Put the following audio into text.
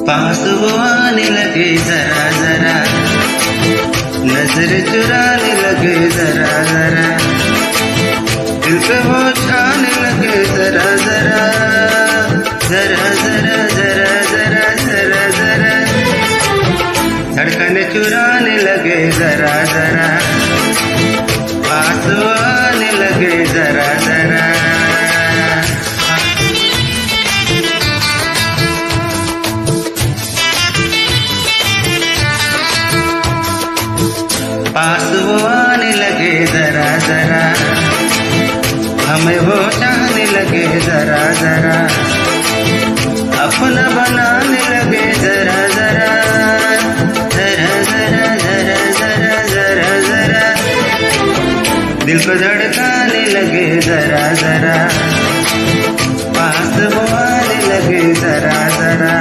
पास वो आने लगे जरा जरा, नजर चुराने लगे जरा जरा, दिल पे वो छाने लगे जरा जरा, जरा जरा जरा जरा जरा जरा, धड़कन चुराने लगे जरा जरा, पास वो आने लगे जरा जरा। पास वो आने लगे जरा जरा, हमें वो चाहने लगे जरा जरा, अपना बनाने लगे जरा जरा, जरा जरा जरा जरा जरा जरा, दिल को धड़काने लगे जरा जरा, पास वो आने लगे जरा जरा।